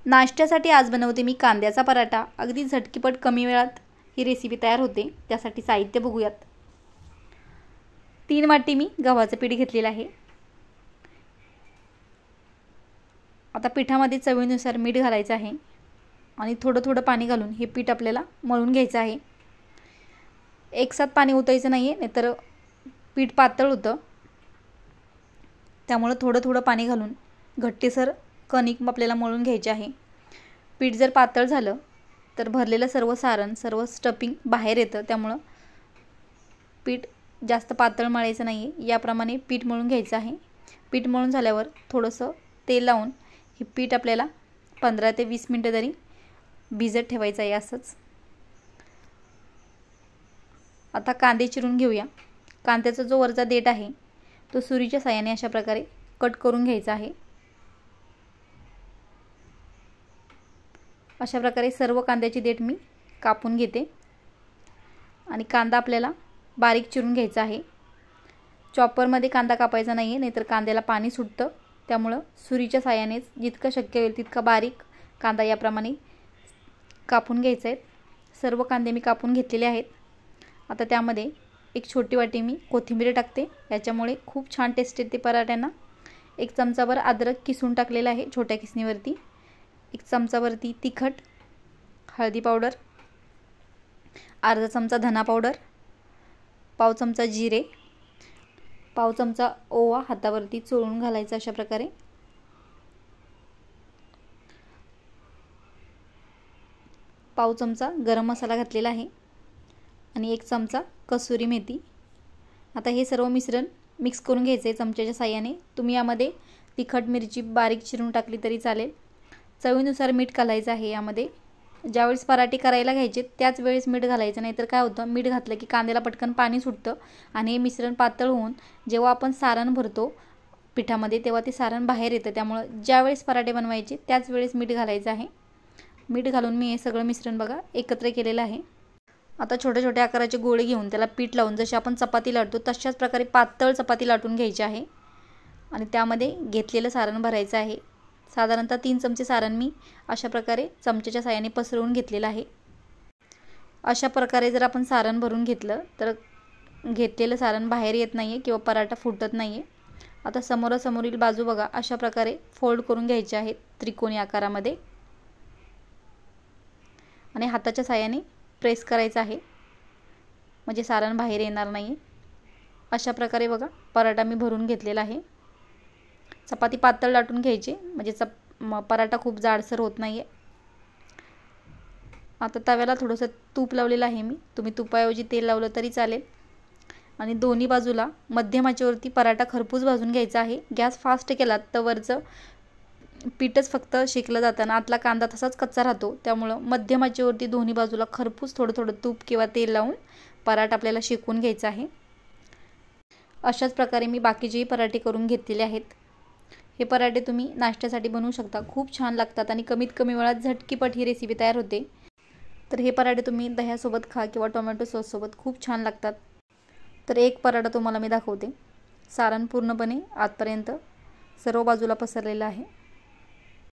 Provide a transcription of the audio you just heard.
नाश्त्यासाठी आज बनवते मी कांद्याचा पराठा। अगदी झटकीपट कमी वेळात ही रेसिपी तयार होते। त्यासाठी साहित्य बघूयात। 3 वाटी मी गव्हाचं पीठ घेतलेलं आहे। आता पिठामध्ये चवीनुसार मीठ घालायचं आहे आणि थोडं थोडं पाणी घालून हे पीठ आपल्याला मळून घ्यायचं आहे। एकसाथ पाणी ओतायचं नाहीये, नाहीतर पीठ पातळ होतं। त्यामुळे थोडं थोडं पाणी घालून घट्टसर कणिक आपल्याला मळून घ्यायचे आहे। पीठ जर पातळ झालं तर भरलेलं सर्व सारण, सर्व स्टफिंग बाहेर येतं। त्यामुळे पीठ जास्त पातळ मळायचं नाहीये, याप्रमाणे पीठ मळून घ्यायचं आहे। पीठ मळून झाल्यावर थोडंसं तेल लावून हे पीठ आपल्याला 15 ते 20 मिनिटं तरी भिजत ठेवायचं आहे असंच। आता कांदे चिरून घेऊया। कांद्याचा जो वरचा देठ आहे तो सुरीच्या साहाय्याने अशा प्रकारे कट करून घ्यायचा आहे। अशा प्रकारे सर्व कांद्याची देठ मी कापून घेते आणि कांदा आपल्याला बारीक चिरून घ्यायचा आहे। चॉपरमध्ये कांदा कापायचा नाहीये, नाहीतर कांद्याला पाणी सुटतं। त्यामुळे सुरीच्या साहाय्यानेच जितकं शक्य होईल तितका बारीक कांदा याप्रमाणे कापून घ्यायचा आहे। सर्व कांदे मी कापून घेतलेले आहेत। आता त्यामध्ये एक छोटी वाटी मी कोथिंबीर टाकते, याच्यामुळे खूप छान टेस्ट येते पराठ्यांना। 1 चमचाभर अद्रक किसून टाकलेला आहे छोट्या किसणीवरती। 1 चमचावरती तिखट, हळदी पावडर, अर्धा चमचा धना पावडर, पाव चमचा जिरे, पाव चमचा ओवा हातावरती चोळून घालायचा अशा प्रकारे। पाव चमचा गरम मसाला घातलेला आहे आणि 1 चमचा कसुरी मेथी। आता हे सर्व मिश्रण मिक्स करून घ्यायचे आहे चमच्याच्या साहाय्याने। तुम्ही यामध्ये तिखट मिरची बारीक चिरून टाकली तरी चालेल। चवीनुसार मीठ घालायचं आहे यामध्ये। ज्यावेळेस पराठे करायला घ्यायचे त्याच वेळेस मीठ घालायचं, नाहीतर काय होतं मीठ घातलं की कांद्याला पटकन पाणी सुटतं आणि हे मिश्रण पातळ होऊन जेव्हा आपण सारण भरतो पिठामध्ये तेव्हा ते सारण बाहेर येतं। त्यामुळे ज्यावेळेस पराठे बनवायचे त्याच वेळेस मीठ घालायचं आहे। मीठ घालून मी हे सगळं मिश्रण बघा एकत्र केलेलं आहे। आता छोटे छोटे आकाराचे गोळे घेऊन त्याला पीठ लावून जशी आपण चपाती लाटतो तशाच प्रकारे पातळ चपाती लाटून घ्यायची आहे आणि त्यामध्ये घेतलेलं सारण भरायचं आहे। साधारणतः 3 चमचे सारण मी अशा प्रकारे चमच्याच्या साहाय्याने पसरवून घेतलेलं आहे। अशा प्रकारे जर आपण सारण भरून घेतलं तर घेतलेलं सारण बाहेर येत नाहीये किंवा पराठा फुटत नाहीये। आता समोरासमोरील बाजू बघा अशा प्रकारे फोल्ड करून घ्यायचे आहेत त्रिकोणी आकारामध्ये आणि हाताच्या साहाय्याने प्रेस करायचं आहे, म्हणजे सारण बाहेर येणार नाही। अशा प्रकारे बघा पराठा मी भरून घेतलेला आहे। चपाती पातळ लाटून घ्यायची, म्हणजे पराठा खूप जाडसर होत नाहीये। आता तव्याला थोडंसं तूप लावलेलं आहे मी, तुम्ही तुपाऐवजी तेल लावलं तरी चालेल आणि दोन्ही बाजूला मध्यम आचेवरती पराठा खरपूस भाजून घ्यायचा आहे। गॅस फास्ट केलात तर वरचं पीठच फक्त शेकलं जातं आणि आतला कांदा तसाच कच्चा राहतो। त्यामुळे मध्यम आचेवरती दोन्ही बाजूला खरपूस थोडं थोडं तूप किंवा तेल लावून पराठा आपल्याला शेकून घ्यायचा आहे। अशाच प्रकारे मी बाकीचेही पराठे करून घेतलेले आहेत। हे पराठे तुम्ही नाश्त्यासाठी बनवू शकता, खूप छान लागतात आणि कमीत कमी वेळात झटकीपट ही रेसिपी तयार होते। तर हे पराठे तुम्ही दह्यासोबत खा किंवा टोमॅटो सॉससोबत खूप छान लागतात। तर एक पराठा तुम्हाला मी दाखवते। सारण पूर्णपणे आतपर्यंत सर्व बाजूला पसरलेलं आहे।